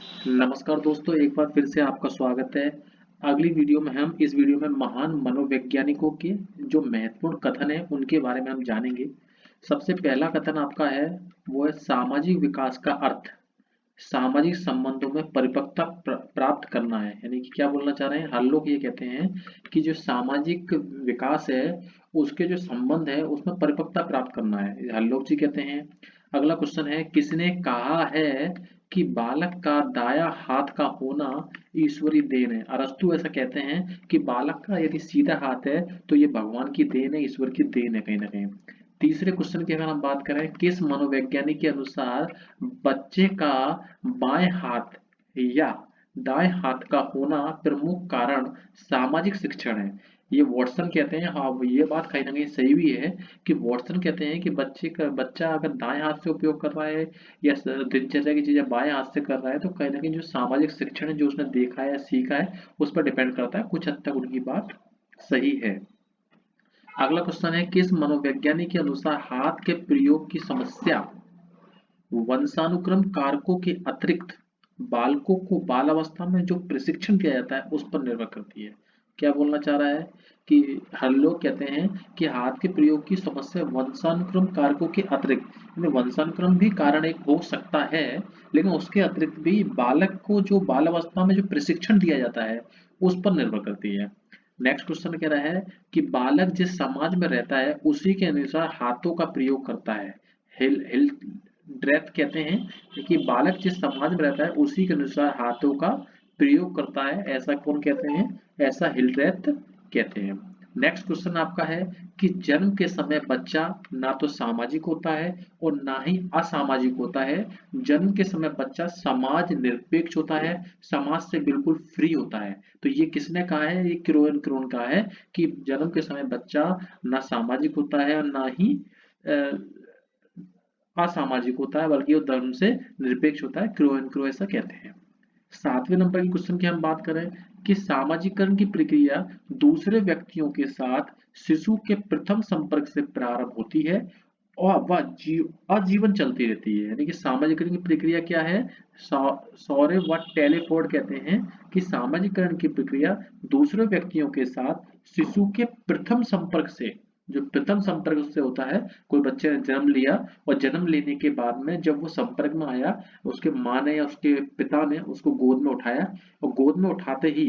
नमस्कार दोस्तों, एक बार फिर से आपका स्वागत है। अगली वीडियो में हम इस वीडियो में महान मनोवैज्ञानिकों के जो महत्वपूर्ण कथन है उनके बारे में हम जानेंगे। सबसे पहला कथन आपका है वो है सामाजिक विकास का अर्थ सामाजिक संबंधों में परिपक्वता प्राप्त करना है। यानी कि क्या बोलना चाह रहे हैं, हर लोग ये कहते हैं कि जो सामाजिक विकास है उसके जो संबंध है उसमें परिपक्वता प्राप्त करना है, हर लोग जी कहते हैं। अगला क्वेश्चन है, किसने कहा है कि बालक का दायां हाथ का होना ईश्वरी देन है। अरस्तु ऐसा कहते हैं कि बालक का यदि सीधा हाथ है तो ये भगवान की देन है, ईश्वर की देन है कहीं ना कहीं। तीसरे क्वेश्चन की अगर हम बात करें, किस मनोवैज्ञानिक के अनुसार बच्चे का बाएं हाथ या दाएं हाथ का होना प्रमुख कारण सामाजिक शिक्षण है। ये वॉटसन कहते हैं। हाँ, ये बात कहीं ना कहीं सही भी है कि वॉटसन कहते हैं कि बच्चा अगर दाएं हाथ से उपयोग कर रहा है या दिनचर्या की चीजें बाएं हाथ से कर रहा है तो कहीं ना कहीं जो सामाजिक शिक्षण है जो उसने देखा है या सीखा है उस पर डिपेंड करता है। कुछ हद तक उनकी बात सही है। अगला क्वेश्चन है, किस मनोवैज्ञानिक के अनुसार हाथ के प्रयोग की समस्या वंशानुक्रम कारकों के अतिरिक्त बालकों को बाल अवस्था में जो प्रशिक्षण दिया जाता है उस पर निर्भर करती है। क्या बोलना चाह रहा है कि हर लोग कहते हैं कि हाथ के प्रयोग की समस्या वंशानुक्रम कारकों के अतिरिक्त, यानी वंशानुक्रम भी कारण एक हो सकता है लेकिन उसके अतिरिक्त भी बालक को जो बाल अवस्था में जो प्रशिक्षण दिया जाता है उस पर निर्भर करती है। नेक्स्ट क्वेश्चन कह रहा है कि बालक जिस समाज में रहता है उसी के अनुसार हाथों का प्रयोग करता है। हिल हिल ड्रेथ कहते हैं कि बालक जिस समाज में रहता है उसी के अनुसार हाथों का प्रयोग करता है। ऐसा कौन कहते हैं? ऐसा हिल्ड्रेथ कहते हैं। नेक्स्ट क्वेश्चन आपका है कि जन्म के समय बच्चा ना तो सामाजिक होता है और ना ही असामाजिक होता है। जन्म के समय बच्चा समाज निरपेक्ष होता है, समाज से बिल्कुल फ्री होता है। तो ये किसने कहा है? ये क्रोएन क्रोन कहा है कि जन्म के समय बच्चा ना सामाजिक होता है और ना ही असामाजिक होता है, बल्कि वो धर्म से निरपेक्ष होता है। क्रो एंड क्रो ऐसा कहते हैं। सातवें नंबर की क्वेश्चन की हम बात करें कि सामाजिकरण की प्रक्रिया दूसरे व्यक्तियों के साथ शिशु के प्रथम संपर्क से प्रारंभ होती है और वह आजीवन चलती रहती है। यानी कि सामाजिकरण की प्रक्रिया क्या है? सौरे व टेलीफोर्ड कहते हैं कि सामाजिकरण की प्रक्रिया दूसरे व्यक्तियों के साथ शिशु के प्रथम संपर्क से, जो प्रथम संपर्क से होता है, कोई बच्चे ने जन्म लिया और जन्म लेने के बाद में जब वो संपर्क में आया, उसके माँ ने या उसके पिता ने उसको गोद में उठाया और गोद में उठाते ही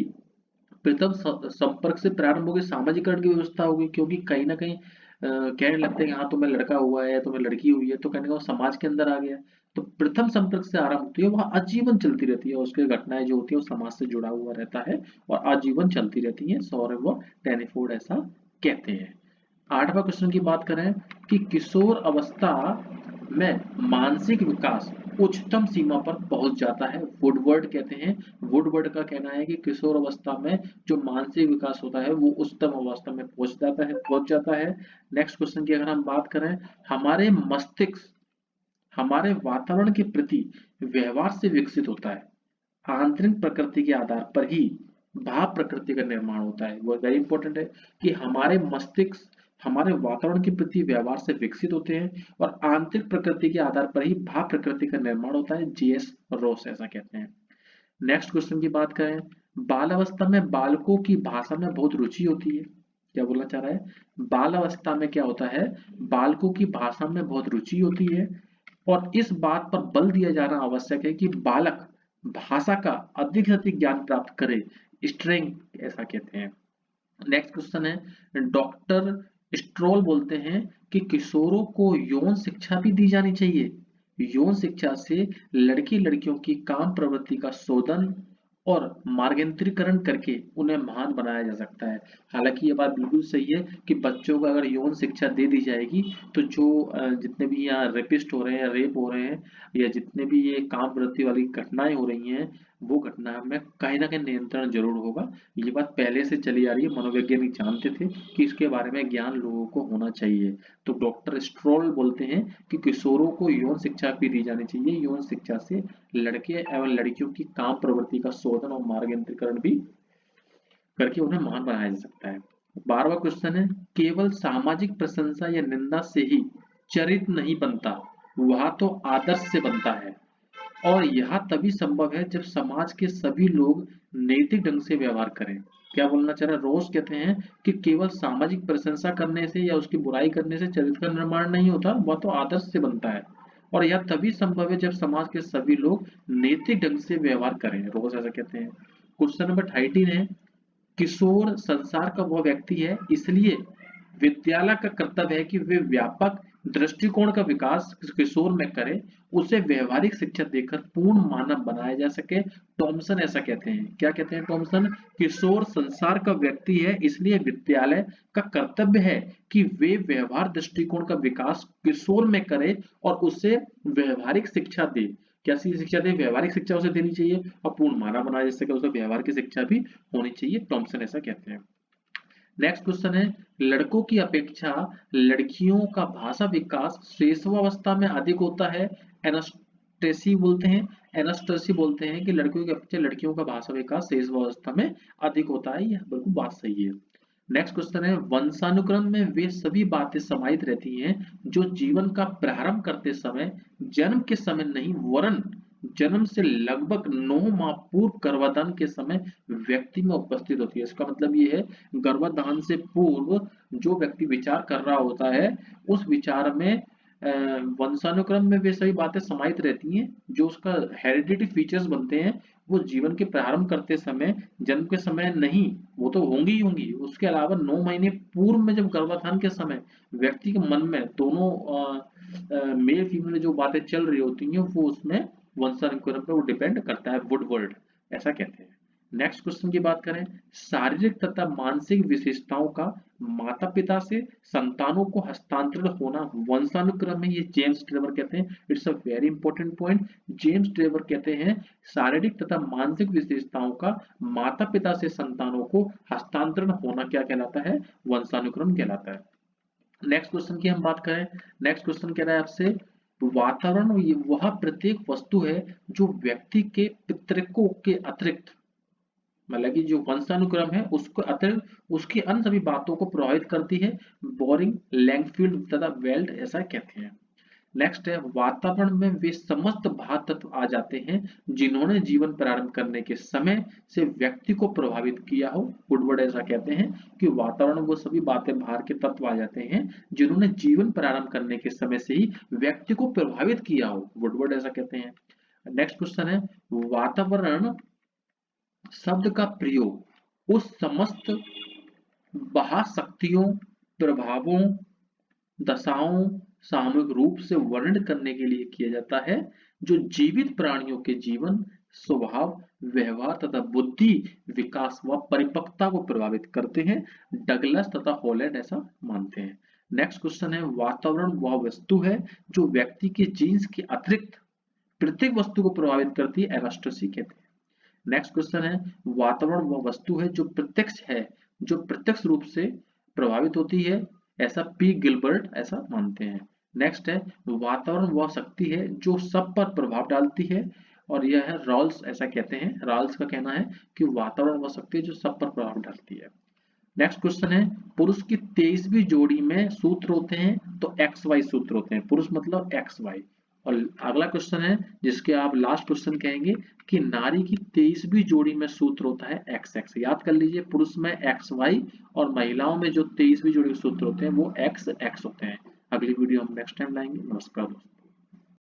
प्रथम संपर्क से प्रारंभ होगी सामाजिकरण की व्यवस्था होगी, क्योंकि कहीं ना कहीं कहने लगते हैं कि हाँ तुम्हें लड़का हुआ है, तुम्हें लड़की हुई है, तो कहने का वो समाज के अंदर आ गया। तो प्रथम संपर्क से आरंभ होती है, वह आजीवन चलती रहती है, उसकी घटनाएं जो होती है वो समाज से जुड़ा हुआ रहता है और आजीवन चलती रहती है। सौरव व टेनीफोर्ड ऐसा कहते हैं। आठवां क्वेश्चन की बात करें कि किशोर अवस्था में मानसिक विकास उच्चतम सीमा पर पहुंच जाता है। वुडवर्ड कहते हैं, वुडवर्ड का कहना है कि किशोर अवस्था में जो मानसिक विकास होता है वो उच्चतम अवस्था में पहुंच जाता है। नेक्स्ट क्वेश्चन की अगर हम बात करें, हमारे मस्तिष्क हमारे वातावरण के प्रति व्यवहार से विकसित होता है। आंतरिक प्रकृति के आधार पर ही भाव प्रकृति का निर्माण होता है। वो वेरी इंपॉर्टेंट है कि हमारे मस्तिष्क हमारे वातावरण के प्रति व्यवहार से विकसित होते हैं और आंतरिक प्रकृति के आधार पर ही भाव प्रकृति का निर्माण होता है। जीएस रोस ऐसा कहते हैं। नेक्स्ट क्वेश्चन की बात करें, बाल अवस्था में बालकों की भाषा में बहुत रुचि होती है। क्या बोलना चाह रहा है? बाल अवस्था में क्या होता है? बालकों की भाषा में बहुत रुचि होती है और इस बात पर बल दिया जाना आवश्यक है कि बालक भाषा का अधिक से अधिक ज्ञान प्राप्त करे। स्ट्रेंग ऐसा कहते हैं। नेक्स्ट क्वेश्चन है, डॉक्टर स्ट्रोल बोलते हैं कि किशोरों को यौन शिक्षा भी दी जानी चाहिए। यौन शिक्षा से लड़की लड़कियों की काम प्रवृत्ति का शोधन और मार्गेंद्रीकरण करके उन्हें महान बनाया जा सकता है। हालांकि ये बात बिल्कुल सही है कि बच्चों को अगर यौन शिक्षा दे दी जाएगी तो जो जितने भी यहाँ रेपिस्ट हो रहे हैं, रेप हो रहे हैं या जितने भी ये काम प्रवृत्ति वाली घटनाएं हो रही हैं वो घटना में कहीं ना कहीं नियंत्रण जरूर होगा। ये बात पहले से चली आ रही है, मनोवैज्ञानिक जानते थे कि इसके बारे में ज्ञान लोगों को होना चाहिए। तो डॉक्टर स्ट्रोल बोलते हैं कि किशोरों को यौन शिक्षा भी दी जानी चाहिए। यौन शिक्षा से लड़के एवं लड़कियों की काम प्रवृत्ति का शोधन और मार्गेंद्रीकरण भी करके उन्हें महान बनाया जा सकता है। 12वां क्वेश्चन है, केवल सामाजिक प्रशंसा या निंदा से ही चरित्र नहीं बनता, वह तो आदर्श से बनता है। और यह तभी संभव है जब समाज के सभी लोग नैतिक ढंग से व्यवहार करें। क्या बोलना चाह रहा है रोज? कहते हैं कि केवल सामाजिक प्रशंसा करने से या उसकी बुराई करने से चरित्र का निर्माण नहीं होता, वह तो आदर्श से बनता है। और यह तभी संभव है जब समाज के सभी लोग नैतिक ढंग से व्यवहार करें, रोज ऐसा कहते हैं। क्वेश्चन नंबर 18 है, किशोर संसार का वह व्यक्ति है, इसलिए विद्यालय का कर्तव्य है कि वे व्यापक दृष्टिकोण का विकास किशोर में करे, उसे व्यवहारिक शिक्षा देकर पूर्ण मानव बनाया जा सके। टॉमसन ऐसा कहते हैं। क्या कहते हैं टॉमसन? किशोर संसार का व्यक्ति है, इसलिए विद्यालय का कर्तव्य है कि वे व्यवहार दृष्टिकोण का विकास किशोर में करे और उसे व्यवहारिक शिक्षा दे। कैसी शिक्षा दे? व्यवहारिक शिक्षा उसे देनी चाहिए और पूर्ण मानव बनाया जा सके, उसे व्यवहार की शिक्षा भी होनी चाहिए। टॉमसन ऐसा कहते हैं। नेक्स्ट क्वेश्चन है, लड़कों की अपेक्षा लड़कियों का भाषा विकास शैशवावस्था में अधिक होता है। एनास्टेसी बोलते हैं, एनास्टेसी बोलते हैं कि लड़कियों की अपेक्षा लड़कियों का भाषा विकास शैशवावस्था में अधिक होता है। यह बिल्कुल बात सही है। नेक्स्ट क्वेश्चन है, वंशानुक्रम में वे सभी बातें समाहित रहती हैं जो जीवन का प्रारंभ करते समय, जन्म के समय नहीं वरन जन्म से लगभग 9 माह पूर्व गर्भाधान के समय व्यक्ति में उपस्थित होती है। इसका मतलब ये है, गर्भाधान से पूर्व जो व्यक्ति विचार कर रहा होता है, उस विचार में वंशानुक्रम में वे सभी बातें समाहित रहती हैं जो उसका हेरिडिटी फीचर्स बनते हैं, वो जीवन के प्रारंभ करते समय, जन्म के समय नहीं, वो तो होंगी ही होंगी, उसके अलावा 9 महीने पूर्व में जब गर्भाधान के समय व्यक्ति के मन में दोनों मेल फीमेल जो बातें चल रही होती हैं वो उसमें वंशानुक्रम पे वो डिपेंड करता है। वुडवर्ड ऐसा कहते हैं। नेक्स्ट क्वेश्चन की बात करें, शारीरिक तथा मानसिक विशेषताओं का माता पिता से संतानों को हस्तांतरण होना वंशानुक्रम में, ये जेम्स ट्रेवर कहते हैं। It's a very important point. James Trevor कहते हैं शारीरिक तथा मानसिक विशेषताओं का माता पिता से संतानों को हस्तांतरण होना क्या कहलाता है? वंशानुक्रम कहलाता है। नेक्स्ट क्वेश्चन की हम बात करें, नेक्स्ट क्वेश्चन कह रहा है आपसे, वातावरण वह प्रत्येक वस्तु है जो व्यक्ति के पितृकों के अतिरिक्त, मतलब कि जो वंशानुक्रम है उसको अतिरिक्त उसकी अन्य सभी बातों को प्रभावित करती है। बोरिंग, लैंगफील्ड तथा वेल्ड ऐसा कहते हैं। नेक्स्ट है, वातावरण में वे समस्त बाह्य तत्व आ जाते हैं जिन्होंने जीवन प्रारंभ करने के समय से व्यक्ति को प्रभावित किया हो। वुडवर्ड ऐसा कहते हैं कि वातावरण में वो सभी बातें बाहर के तत्व आ जाते हैं जिन्होंने जीवन प्रारंभ करने के समय से ही व्यक्ति को प्रभावित किया हो। वुडवर्ड ऐसा कहते हैं। नेक्स्ट क्वेश्चन है, वातावरण शब्द का प्रयोग उस समस्त बाह्य शक्तियों, प्रभावों, दशाओं सामूहिक रूप से वर्णन करने के लिए किया जाता है जो जीवित प्राणियों के जीवन, स्वभाव, व्यवहार तथा बुद्धि विकास व परिपक्वता को प्रभावित करते हैं। डगलस तथा हॉलैंड ऐसा मानते हैं। नेक्स्ट क्वेश्चन है, वातावरण वह वस्तु है जो व्यक्ति के जीन्स के अतिरिक्त प्रत्येक वस्तु को प्रभावित करती है। एनास्टेसी कहते हैं। नेक्स्ट क्वेश्चन है, वातावरण वह वस्तु है जो प्रत्यक्ष है, जो प्रत्यक्ष रूप से प्रभावित होती है, ऐसा पी गिलबर्ट ऐसा मानते हैं। नेक्स्ट है, वातावरण वह शक्ति है जो सब पर प्रभाव डालती है, और यह है रॉल्स ऐसा कहते हैं। रॉल्स का कहना है कि वातावरण वह शक्ति है जो सब पर प्रभाव डालती है। नेक्स्ट क्वेश्चन है, पुरुष की 23वीं जोड़ी में सूत्र होते हैं तो एक्स वाई सूत्र होते हैं। पुरुष मतलब एक्स वाई। और अगला क्वेश्चन है जिसके आप लास्ट क्वेश्चन कहेंगे कि नारी की 23वीं जोड़ी में सूत्र होता है एक्स एक्स। याद कर लीजिए, पुरुष में एक्स वाई और महिलाओं में जो 23वीं जोड़ी के सूत्र होते हैं वो एक्स एक्स होते हैं। अगली वीडियो हम नेक्स्ट टाइम लाएंगे। नमस्कार दोस्तों।